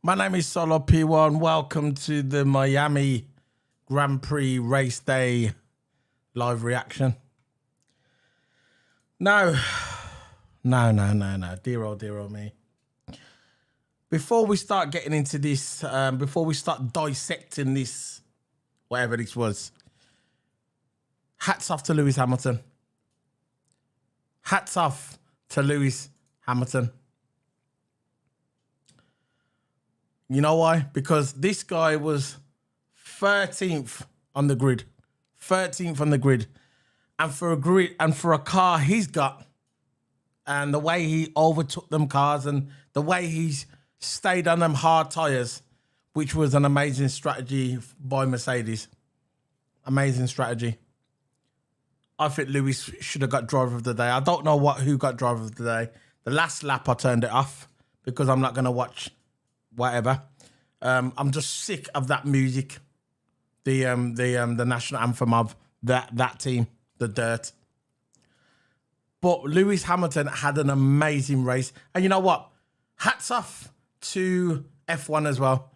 My name is Solo P1. Welcome to the Miami Grand Prix race day live reaction. No. Dear old me. Before we start getting into this, before we start dissecting this, whatever this was, hats off to Lewis Hamilton. Hats off to Lewis Hamilton. You know why? Because this guy was 13th on the grid. 13th on the grid. And for a car he's got, and the way he overtook them cars and the way he's stayed on them hard tyres, which was an amazing strategy by Mercedes. Amazing strategy. I think Lewis should have got driver of the day. I don't know who got driver of the day. The last lap I turned it off because I'm not going to watch whatever. I'm just sick of that music. The national anthem of that team, the Dirt. But Lewis Hamilton had an amazing race. And you know what? Hats off to F1 as well.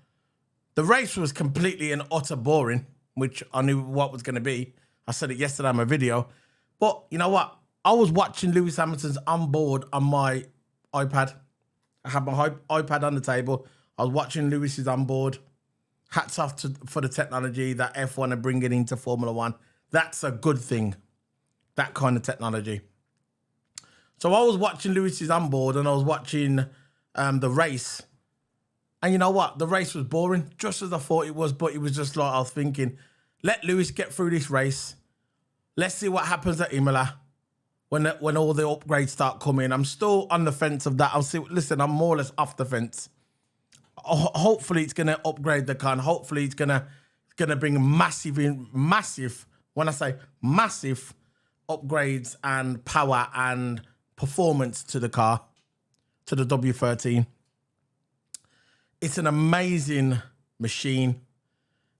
The race was completely and utter boring, which I knew what was going to be. I said it yesterday in my video. But you know what? I was watching Lewis Hamilton's onboard on my iPad. I had my iPad on the table. I was watching Lewis's onboard. Hats off for the technology that F1 are bringing into Formula 1. That's a good thing, that kind of technology. So I was watching Lewis's onboard and I was watching the race. And you know what? The race was boring, just as I thought it was, but it was just like I was thinking, let Lewis get through this race. Let's see what happens at Imola when all the upgrades start coming. I'm still on the fence of that. Listen, I'm more or less off the fence. Hopefully it's going to upgrade the car. And hopefully it's going to bring massive, when I say massive upgrades and power and performance to the car, to the W13. It's an amazing machine.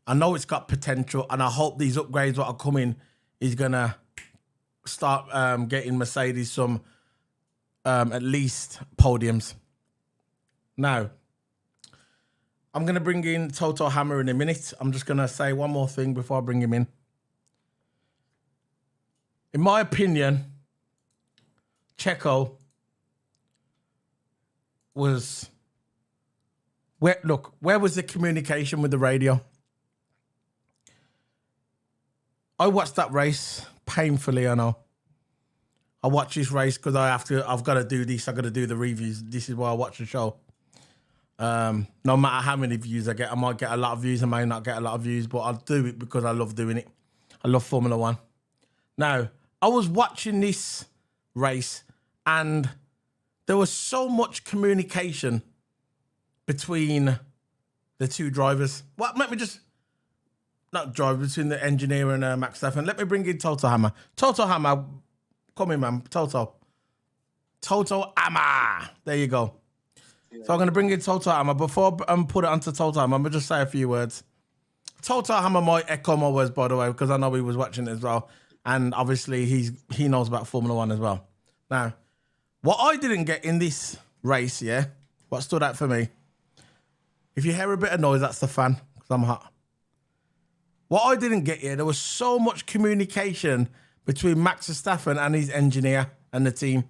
I know it's got potential, and I hope these upgrades that are coming is going to start getting Mercedes some at least podiums. Now, I'm going to bring in TOTO Hammer in a minute. I'm just going to say one more thing before I bring him in. In my opinion, Checo was... Where was the communication with the radio? I watched that race painfully, I know. I watch this race because I've got to do this. I've got to do the reviews. This is why I watch the show. No matter how many views I get, I might get a lot of views, I may not get a lot of views, but I'll do it because I love doing it. I love Formula 1. Now, I was watching this race and there was so much communication between the two drivers. What? Let me just... Not driver, between the engineer and Max Verstappen. Let me bring in TOTO Hammer. TOTO Hammer, come in, man. TOTO Hammer. There you go. Yeah. So I'm going to bring in TOTO Hammer. Before I put it onto TOTO Hammer, I'm going to just say a few words. TOTO Hammer might echo my words, by the way, because I know he was watching it as well. And obviously, he knows about Formula 1 as well. Now, what I didn't get in this race, yeah, what stood out for me, if you hear a bit of noise, that's the fan, because I'm hot. What I didn't get here, there was so much communication between Max Verstappen and his engineer and the team.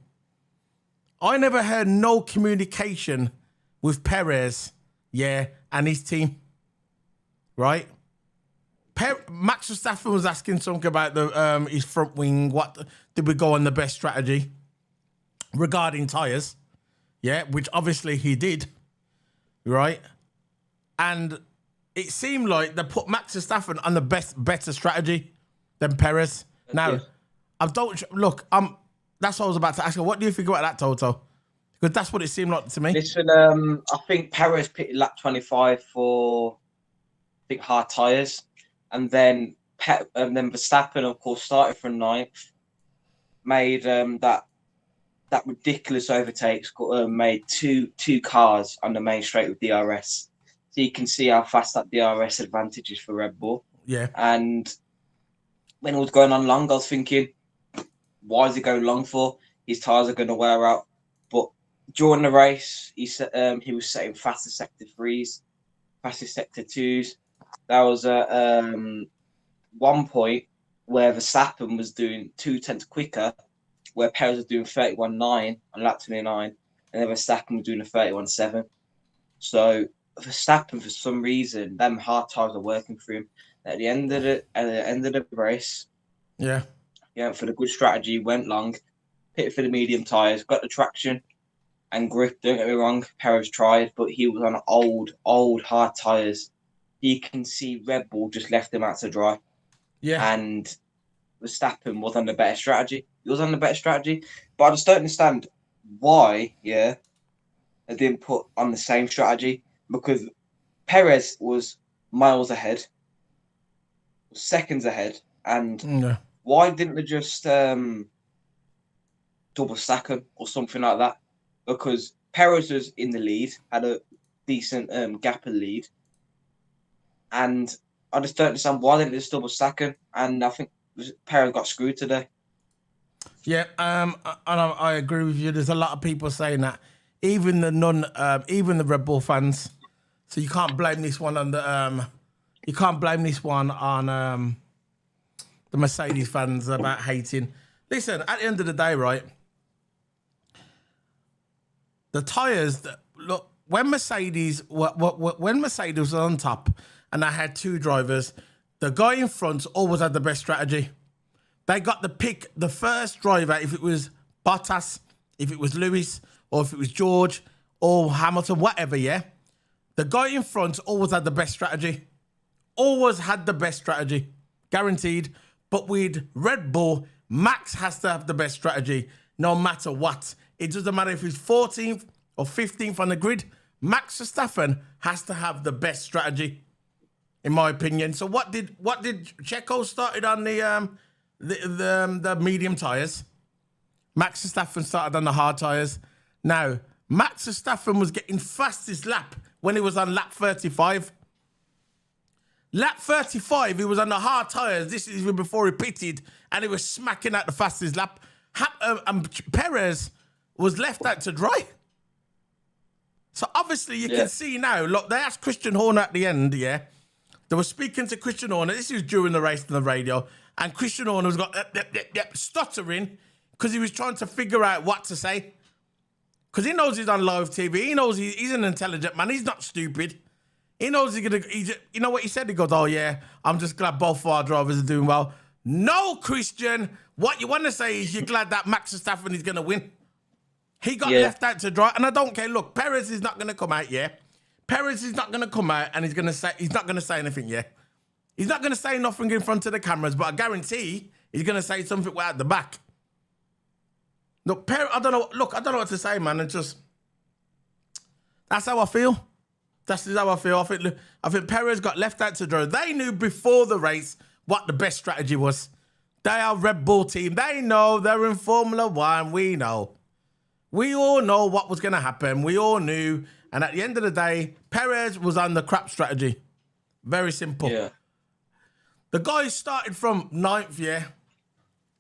I never heard no communication with Perez, yeah, and his team, right? Max Verstappen was asking something about his front wing. What did we go on the best strategy regarding tyres? Yeah, which obviously he did, right? And it seemed like they put Max Verstappen on the better strategy than Perez. Now, I don't look. That's what I was about to ask you. What do you think about that, Toto? Because that's what it seemed like to me. Listen, I think Perez pitted lap 25 for hard tyres, and then Verstappen, of course, started from 9th, made that ridiculous overtakes, made two cars on the main straight with DRS. So you can see how fast that DRS advantage is for Red Bull. Yeah. And when it was going on long, I was thinking, why is it going long for? His tyres are going to wear out. But during the race, he was setting fastest sector 3s, fastest sector 2s. There was a one point where Verstappen was doing 2 tenths quicker, where Perez was doing 31.9 on lap 29, and then Verstappen was doing a 31.7. So Verstappen, for some reason, them hard tires are working for him. At the end of the race, Yeah. for the good strategy, went long, pitted for the medium tires, got the traction and grip. Don't get me wrong, Perez tried, but he was on old hard tires. You can see Red Bull just left him out to dry. Yeah. And Verstappen was on the better strategy. He was on the better strategy, but I just don't understand why. Yeah, they didn't put on the same strategy, because Perez was miles ahead, seconds ahead, and Yeah. why didn't they just double stack him or something like that? Because Perez was in the lead, had a decent gap of lead, and I just don't understand why they didn't just double stack him. And I think Perez got screwed today. Yeah, and I agree with you. There's a lot of people saying that, even the Red Bull fans. So you can't blame this one on the the Mercedes fans about hating. Listen, at the end of the day, right? The tires. Look, when Mercedes was on top, and I had two drivers, the guy in front always had the best strategy. They got to pick the first driver, if it was Bottas, if it was Lewis, or if it was George, or Hamilton, whatever, yeah? The guy in front always had the best strategy. Always had the best strategy. Guaranteed. But with Red Bull, Max has to have the best strategy, no matter what. It doesn't matter if he's 14th or 15th on the grid. Max Verstappen has to have the best strategy, in my opinion. So what did Checo started on the medium tires? Max Verstappen started on the hard tires. Now, Max Verstappen was getting fastest lap when he was on lap 35. Lap 35, he was on the hard tires. This is even before he pitted, and he was smacking out the fastest lap. Perez was left out to dry. So obviously you can see now, look, they asked Christian Horner at the end, yeah? They were speaking to Christian Horner. This was during the race on the radio. And Christian Horner was stuttering because he was trying to figure out what to say. Because he knows he's on live TV. He knows he's an intelligent man. He's not stupid. He knows you know what he said? He goes, oh yeah, I'm just glad both of our drivers are doing well. No, Christian. What you want to say is you're glad that Max Verstappen is going to win. He got left out to dry. And I don't care. Look, Perez is not going to come out, yeah? Perez is not going to come out and he's not going to say anything, yeah? He's not going to say nothing in front of the cameras, but I guarantee he's going to say something way out the back. Look, I don't know what to say, man. It's just, that's how I feel. That's how I feel. I think Perez got left out to dry. They knew before the race what the best strategy was. They are Red Bull team. They know they're in Formula One. We know. We all know what was going to happen. We all knew. And at the end of the day, Perez was on the crap strategy. Very simple. Yeah. The guy started from 9th, yeah,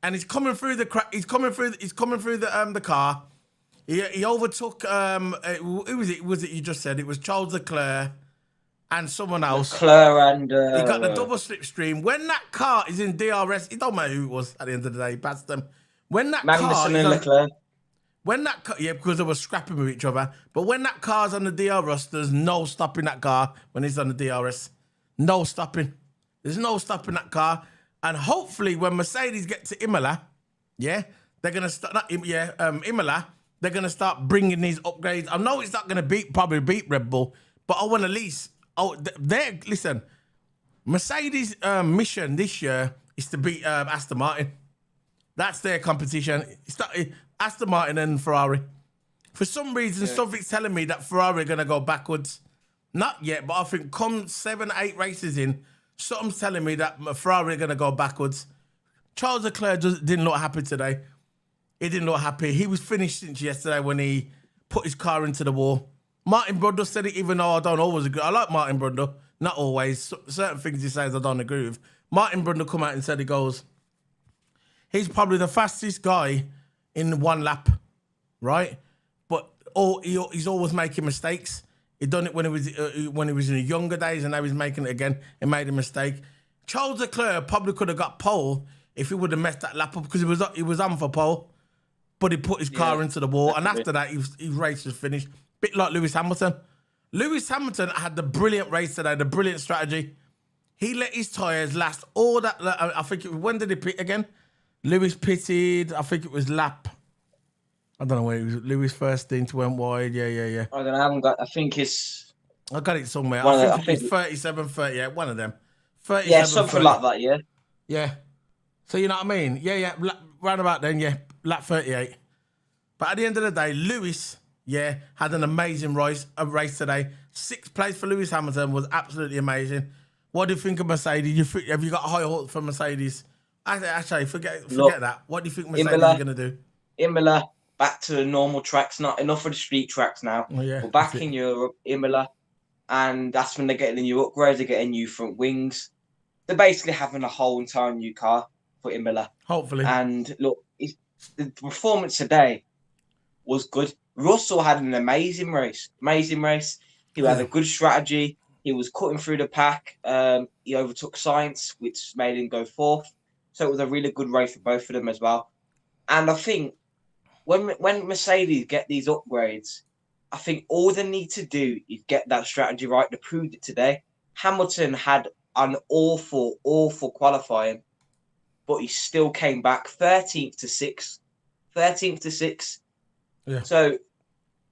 and he's coming through the He's coming through the car. He overtook who was it? Was it you just said? It was Charles Leclerc and someone else. Leclerc and he got the double slipstream. When that car is in DRS, it don't matter who it was. At the end of the day, he passed them. When that car and Leclerc. Because they were scrapping with each other. But when that car's on the DRS, there's no stopping that car when it's on the DRS. No stopping. There's no stopping that car. And hopefully when Mercedes get to Imola, yeah, they're going to start, Imola, they're going to start bringing these upgrades. I know it's not going to probably beat Red Bull, but I want at least, listen, Mercedes' mission this year is to beat Aston Martin. That's their competition. It's not, Aston Martin and Ferrari. For some reason, something's telling me that Ferrari are going to go backwards. Not yet, but I think come 7, 8 races in, something's telling me that Ferrari are going to go backwards. Charles Leclerc didn't look happy today. He didn't look happy. He was finished since yesterday when he put his car into the wall. Martin Brundle said it, even though I don't always agree. I like Martin Brundle. Not always. Certain things he says I don't agree with. Martin Brundle come out and said, he goes, he's probably the fastest guy in one lap, right? But he's always making mistakes. He done it when he was in the younger days, and now he's making it again. He made a mistake. Charles Leclerc probably could have got pole if he would have messed that lap up because he was on for pole, but he put his car into the wall, and after that, his race was finished. Bit like Lewis Hamilton. Lewis Hamilton had the brilliant race today, the brilliant strategy. He let his tyres last all that. I think when did he pit again? Lewis pitted. I think it was lap. I don't know where it was. Lewis first stint went wide. Yeah. I don't know. I haven't got. I think it's. I got it somewhere. I think it's 37, 38. One of them. 37, yeah, something 30. like that. Yeah. Yeah. So you know what I mean? Yeah. Round about then, yeah. Lap 38. But at the end of the day, Lewis, had an amazing race today. 6th place for Lewis Hamilton was absolutely amazing. What do you think of Mercedes? Have you got high hopes for Mercedes? Actually, forget that. What do you think Mercedes are going to do? Imola, back to the normal tracks. Not enough of the street tracks now. Oh, yeah, we're back in Europe, Imola, and that's when they're getting the new upgrades. They're getting new front wings. They're basically having a whole entire new car for Imola. Hopefully. And look, the performance today was good. Russell had an amazing race. He had a good strategy. He was cutting through the pack. He overtook Sainz, which made him go 4th. So it was a really good race for both of them as well. And I think when Mercedes get these upgrades, I think all they need to do is get that strategy right. They proved it today. Hamilton had an awful qualifying, but he still came back 13th to 6th. 13th to 6th. Yeah. So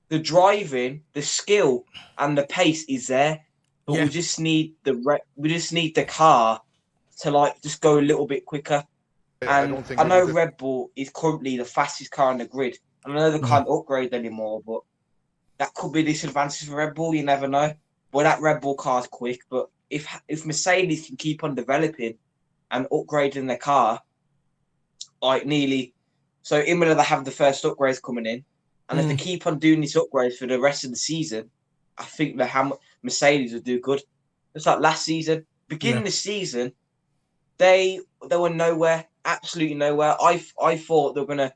the driving, the skill, and the pace is there. But we just need the car to just go a little bit quicker. And I know Red Bull is currently the fastest car on the grid. And I know they can't upgrade anymore, but that could be a disadvantage for Red Bull. You never know. But that Red Bull car's quick. But if Mercedes can keep on developing and upgrading their car, so Imola, they have the first upgrades coming in, and if they keep on doing these upgrades for the rest of the season, I think the Mercedes will do good. It's like last season, beginning of the season, they were nowhere, absolutely nowhere. I thought they were gonna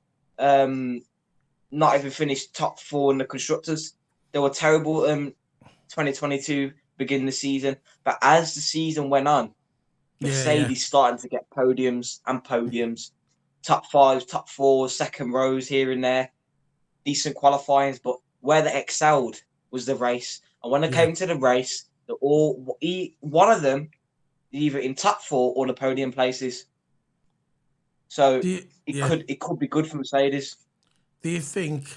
not even finish top 4 in the constructors. They were terrible 2022 beginning the season, but as the season went on, Mercedes starting to get podiums, top 5s, top 4s, second rows here and there, decent qualifyings. But where they excelled was the race. And when they came to the race, one of them either in top 4 or the podium places. So it could be good for Mercedes. Do you think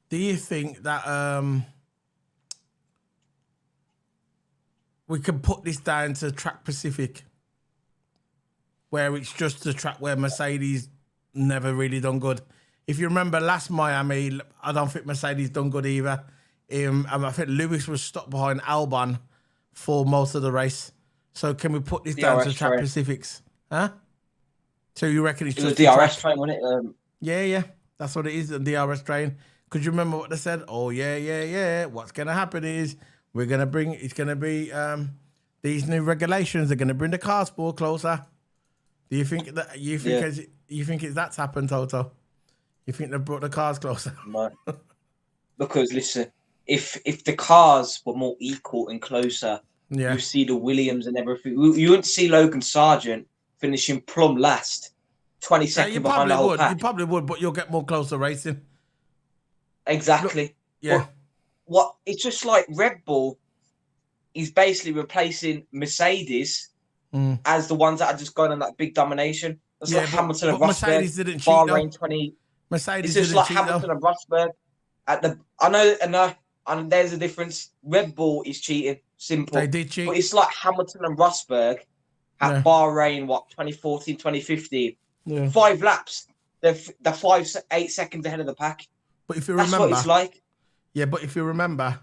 that we can put this down to Track Pacific, where it's just the track where Mercedes never really done good? If you remember last Miami, I don't think Mercedes done good either. I think Lewis was stuck behind Albon for most of the race. So can we put this down to Track Pacifics? Huh? So you reckon it's just the DRS train, wasn't it? Yeah. That's what it is, the DRS train. Because you remember what they said? Oh, yeah. What's going to happen is it's going to be these new regulations. They're going to bring the car sport closer. Do you think that, you think that's happened, Toto? You think they brought the cars closer? No. Because listen, if the cars were more equal and closer, you see the Williams and everything. You wouldn't see Logan Sargent finishing plumb last, 22nd behind the whole pack. You probably would, but you'll get more closer racing. Exactly. Look, But it's just like Red Bull is basically replacing Mercedes as the ones that are just going on that big domination. It's like Hamilton and Rosberg. Mercedes didn't cheat, Bahrain 20. Mercedes it's just didn't like cheat, Hamilton though. and Rosberg. I know, and there's a difference. Red Bull is cheating. Simple. They did cheat. But it's like Hamilton and Rosberg at Bahrain, 2014, 2015. Yeah. 5 laps. They're 8 seconds ahead of the pack. But if you remember, that's what it's like. Yeah, but if you remember,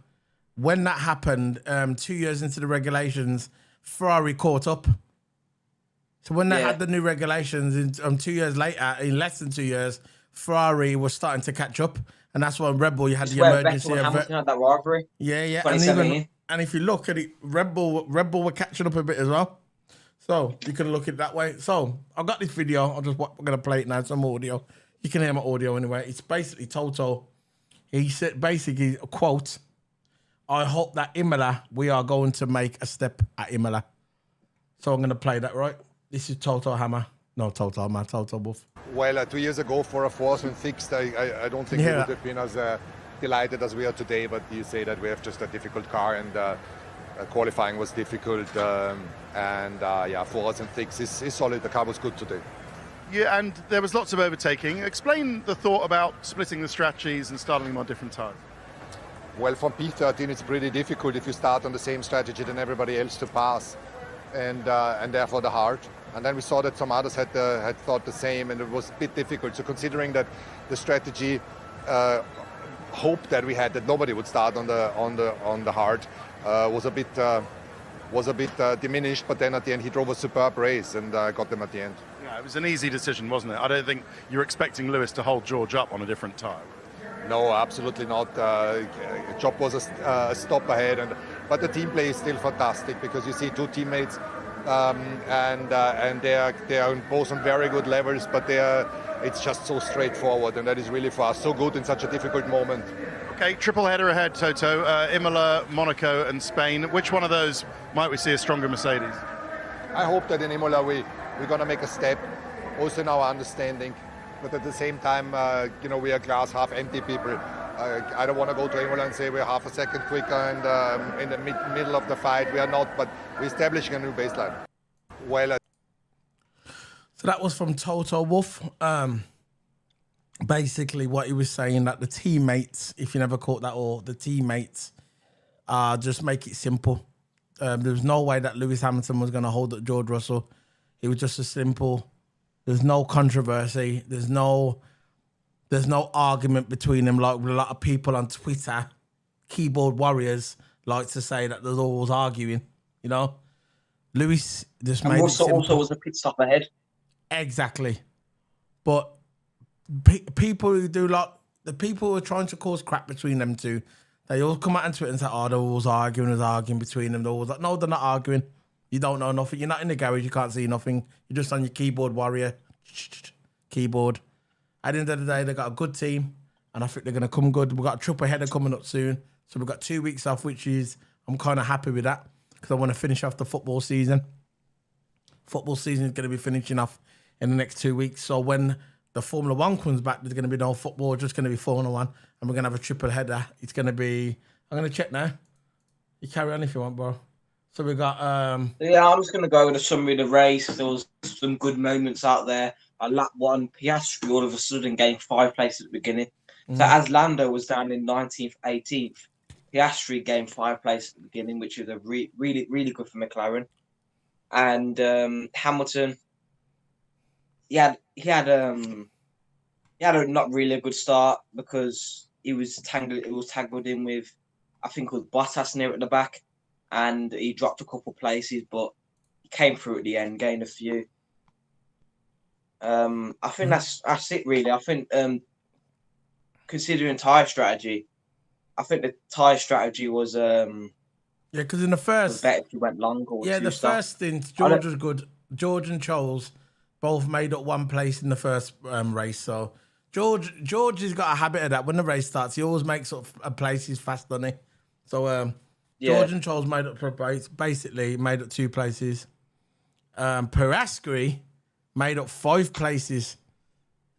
when that happened, 2 years into the regulations, Ferrari caught up. So when they had the new regulations 2 years later, in less than 2 years, Ferrari was starting to catch up. And that's when Red Bull, you had the emergency. Hamilton had that rivalry. Yeah. And if you look at it, Red Bull were catching up a bit as well. So you can look at it that way. So I've got this video. We're going to play it now. Some audio. You can hear my audio anyway. It's basically TOTO He said basically, a quote, I hope that Imola, we are going to make a step at Imola. So I'm going to play that, right? This is Toto Hammer. No, Toto Hammer, Toto Wolf. Well, 2 years ago for a fourth and sixth, I don't think we would have been as delighted as we are today, but you say that we have just a difficult car and qualifying was difficult. Fourth and sixth is solid. The car was good today. Yeah, and there was lots of overtaking. Explain the thought about splitting the strategies and starting them on different times. Well, from P13 it's pretty difficult if you start on the same strategy than everybody else to pass, and therefore the hard. And then we saw that some others had thought the same, and it was a bit difficult. So considering that the strategy hope that we had that nobody would start on the hard was a bit diminished. But then at the end he drove a superb race and got them at the end. Yeah, it was an easy decision, wasn't it? I don't think you're expecting Lewis to hold George up on a different tire. No, absolutely not. Job was a stop ahead, but the team play is still fantastic because you see two teammates, and they are both on very good levels, but it's just so straightforward, and that is really for us so good in such a difficult moment. Okay, triple header ahead, Toto. Imola, Monaco, and Spain. Which one of those might we see a stronger Mercedes? I hope that in Imola we're going to make a step, also in our understanding. But at the same time, we are glass half empty people. I don't want to go to Imola and say we're half a second quicker and in the middle of the fight. We are not, but we're establishing a new baseline. Well, so that was from Toto Wolff. Basically, what he was saying that the teammates, if you never caught that, or the teammates, just make it simple. There was no way that Lewis Hamilton was going to hold up George Russell. It was just as simple. There's no controversy. There's no argument between them like a lot of people on Twitter, keyboard warriors, like to say that there's always arguing. You know, Lewis just made it simple. Also was a pit stop ahead. Exactly, but people who do like the people who are trying to cause crap between them two, they all come out on Twitter and say, "Oh, they're always arguing between them." They're always like, "No, they're not arguing. You don't know nothing. You're not in the garage. You can't see nothing. You're just on your keyboard warrior keyboard." At the end of the day, they got a good team, and I think they're going to come good. We've got a triple header coming up soon, so we've got 2 weeks off, which is I'm kind of happy with that because I want to finish off the football season. Football season is going to be finishing off in the next 2 weeks. So when the Formula One comes back, there's going to be no football, just going to be Formula One, and we're going to have a triple header. It's going to be. I'm going to check now. You carry on if you want, bro. So we got. I'm just going to go with a summary of the race. There was some good moments out there. Lap one, Piastri all of a sudden gained 5 places at the beginning. So as Lando was down in 19th, 18th, Piastri gained 5 places at the beginning, which is a really, really good for McLaren. And Hamilton, he had a not really a good start because it was tangled in with, I think it was Bottas near at the back, and he dropped a couple places, but he came through at the end, gained a few. I think that's it really. I think considering tyre strategy, I think the tyre strategy was because in the first better if you went longer. First stint, George was good. George and Charles both made up 1 place in the first race. So George has got a habit of that. When the race starts, he always makes up places fast, doesn't he? So George and Charles made up basically made up 2 places. Piastri made up 5 places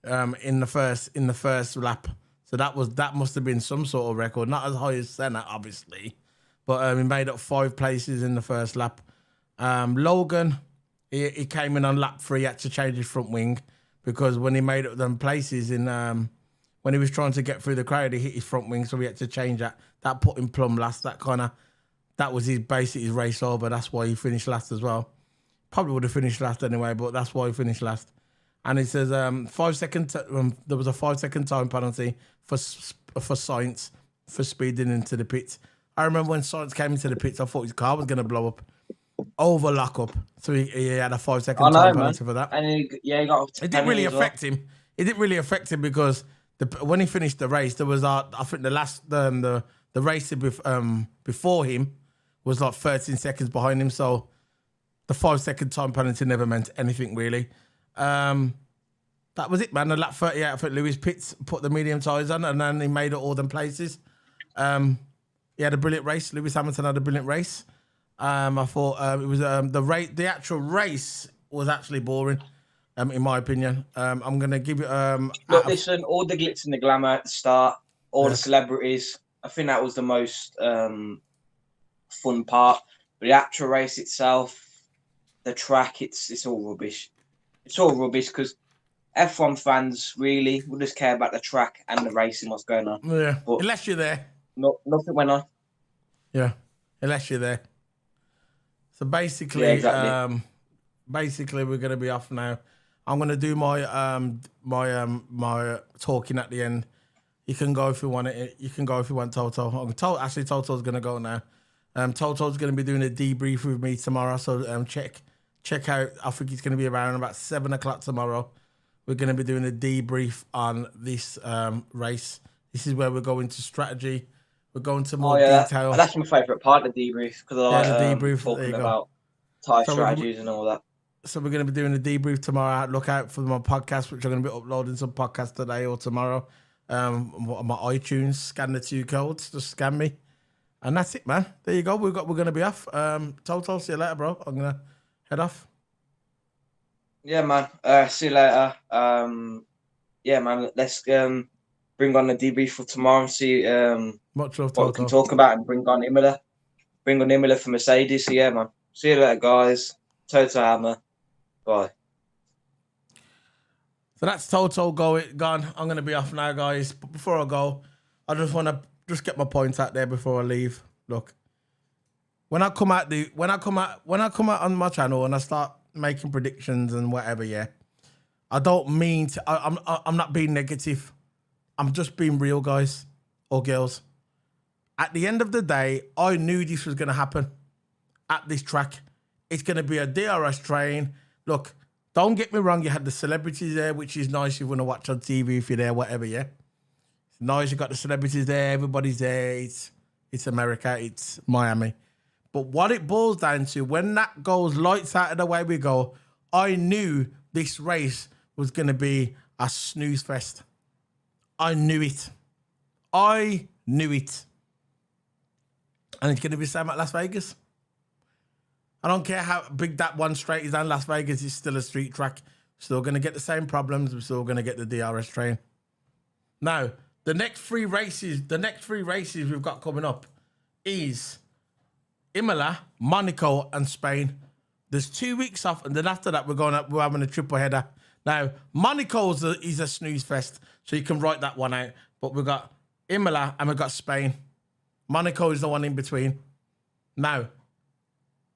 in the first lap. So that must have been some sort of record, not as high as Senna, obviously, but he made up 5 places in the first lap. Logan, he came in on lap 3, had to change his front wing because when he made up them places when he was trying to get through the crowd, he hit his front wing, so he had to change that. That put him plumb last. That was his race over. That's why he finished last as well. Probably would have finished last anyway, but that's why he finished last. And it says 5 second. There was a 5-second time penalty for Sainz for speeding into the pits. I remember when Sainz came into the pits, I thought his car was going to blow up over lockup. So he had a 5-second time penalty for that. And he got. It didn't really affect him. It didn't really affect him because when he finished the race, there was I think the race before him was like 13 seconds behind him. So the 5-second time penalty never meant anything really. That was it, man. The lap 38, I think Lewis Pitts put the medium tyres on and then he made it all them places. He had a brilliant race. Lewis Hamilton had a brilliant race. I thought it was the actual race was actually boring, in my opinion. I'm going to give it... Look, listen, all the glitz and the glamour at the start, all the celebrities, I think that was the most fun part. But the actual race itself, the track, it's all rubbish. It's all rubbish because F1 fans really will just care about the track and the racing, what's going on. Yeah, but unless you're there. Nothing went on. Yeah, unless you're there. So basically, basically we're going to be off now. I'm going to do my my talking at the end. You can go if you want it. You can go if you want Toto. Actually, Toto's going to go now. Toto's going to be doing a debrief with me tomorrow. So check out. I think it's going to be around about 7 o'clock tomorrow. We're going to be doing a debrief on this race. This is where we're going to strategy. We're going to more detail. That's my favourite part, the debrief, because I like the debrief, talking about tyre strategies and all that. So we're going to be doing a debrief tomorrow. Look out for my podcast, which I'm going to be uploading some podcasts today or tomorrow. On my iTunes, scan the 2 codes, just scan me. And that's it, man. There you go. We're going to be off. Toto, see you later, bro. I'm going to head off. Yeah, man. See you later. Yeah, man. Let's bring on the debrief for tomorrow and see Much love, what we can talk about and bring on Imola. Bring on Imola for Mercedes. So, yeah, man. See you later, guys. Toto Hammer. Bye. So that's Toto gone. I'm going to be off now, guys. But before I go, I just want to just get my points out there before I leave. Look, when I come out on my channel and I start making predictions and whatever, yeah, I don't mean to. I'm not being negative. I'm just being real, guys or girls. At the end of the day, I knew this was going to happen at this track. It's going to be a DRS train. Look, don't get me wrong. You had the celebrities there, which is nice if you want to watch on TV if you're there, whatever, yeah. It's nice you got the celebrities there. Everybody's there. It's America. It's Miami. But what it boils down to, when that goes lights out of the way we go, I knew this race was going to be a snooze fest. I knew it. I knew it. And it's going to be the same at Las Vegas. I don't care how big that one straight is, and Las Vegas is still a street track. Still going to get the same problems. We're still going to get the DRS train. Now, the next three races we've got coming up is Imola, Monaco, and Spain. There's 2 weeks off, and then after that, we're having a triple header. Now, Monaco is a snooze fest, so you can write that one out. But we've got Imola and we've got Spain. Monaco is the one in between. Now,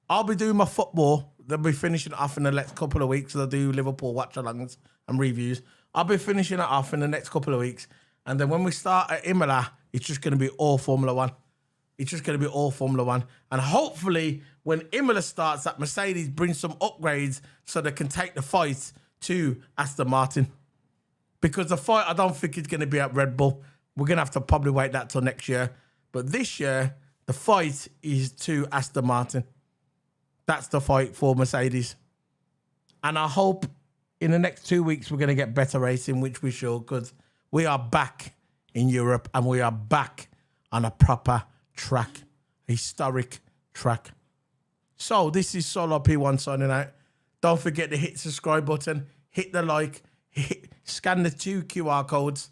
I'll be doing my football. They'll be finishing it off in the next couple of weeks. I'll do Liverpool watch-alongs and reviews. I'll be finishing it off in the next couple of weeks. And then when we start at Imola, it's just going to be all Formula One. It's just going to be all Formula One. And hopefully, when Imola starts, that Mercedes brings some upgrades so they can take the fight to Aston Martin. Because the fight, I don't think it's going to be at Red Bull. We're going to have to probably wait that till next year. But this year, the fight is to Aston Martin. That's the fight for Mercedes. And I hope in the next 2 weeks we're going to get better racing, which we should, because we are back in Europe and we are back on a proper track, historic track. So this is Solo P1 signing out. Don't forget to hit the subscribe button, hit the like, scan the 2 QR codes.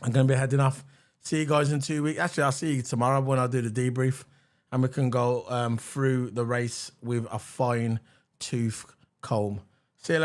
I'm going to be heading off. See you guys in 2 weeks. Actually, I'll see you tomorrow when I do the debrief. And we can go through the race with a fine tooth comb.